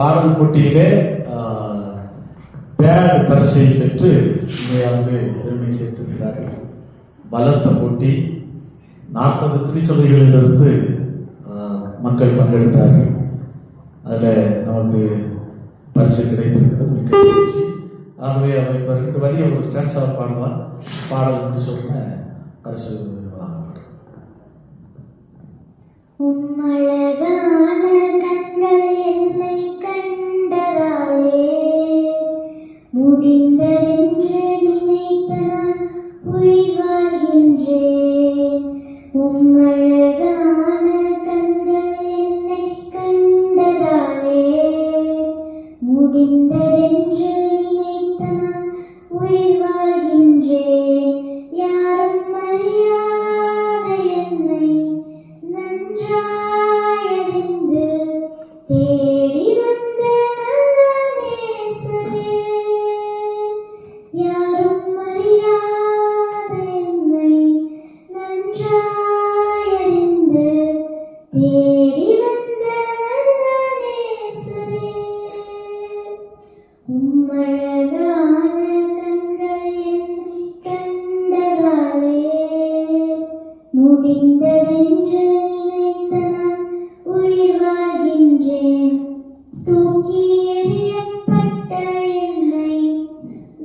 பாடல் போட்டியிலே பேட் பரிசை பெற்று இங்கே பெருமை சேர்த்திருக்கிறார்கள். பலத்த போட்டி, 40 திருச்சபைகளிலிருந்து மக்கள் பங்கெடுத்தார்கள். அதில் நமக்கு பரிசு கிடைத்திருக்கிறது, மிக்க மகிழ்ச்சி. ஆகவே அவர் இப்போ 2 வரி ஒரு ஸ்டான்ஸாக பாடுவார். பாடல் என்று சொன்ன பரிசு உம்மழகான கண்கள் என்னை கண்டதாலே முடிந்ததென்று நினைத்த நான் உயிர் வாழ்கின்றேன். உம்மழகான கண்கள் என்னை கண்டதாலே முடிந்ததென்று நினைத்த நான் உயிர் வாழ்கின்றேன். யாரும் அறியாத என்னை நன்றாயறிந்து தேடி வந்த நல்ல நேசரே, யாரும் அறியாத என்னை நன்றாயறிந்து தேடி வந்த நல்ல நேசரே. உம்மழகான கண்கள் என்னை கண்டதாலே முடிந்ததென்று நினைத்த நான் உயிர் வாழ்கின்றேன். தூக்கி எறியப்பட்ட என்னை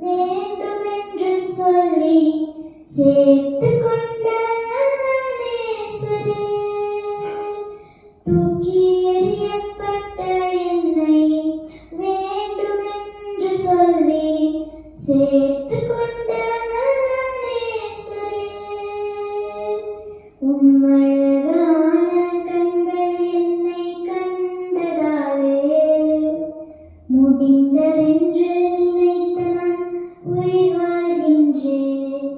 வேண்டுமென்று சொல்லி சேர்த்து கொண்ட நல்ல நேசரே, தூக்கி எறியப்பட்ட என்னை வேண்டுமென்று சொல்லி சேர்த்து கொண்ட நல்ல நேசரே. உம்மழகான கண்கள் என்னை கண்டதாலே முடிந்ததென்று நினைத்த நான் உயிர் வாழ்கின்றேன்.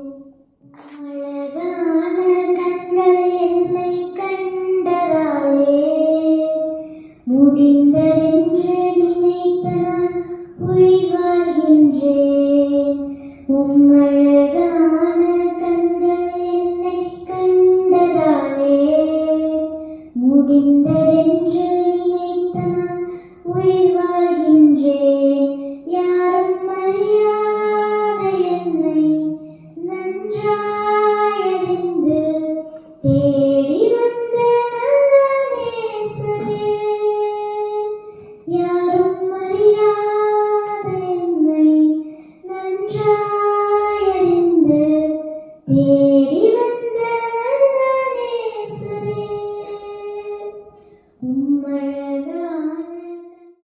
அழகான கண்கள் என்னை கண்டதாலே முடிந்ததென்று நினைத்த நான் உயிர் வாழ்கின்றேன். உம்மழகான கண்கள் என்னை கண்டதாலே முடிந்ததென்று நினைத்த நான் உயிர் வாழ்கின்றேன். யாரும் அறியாத என்னை நன்றாயறிந்து தேடி வந்த நல்ல நேசரே, யாரும்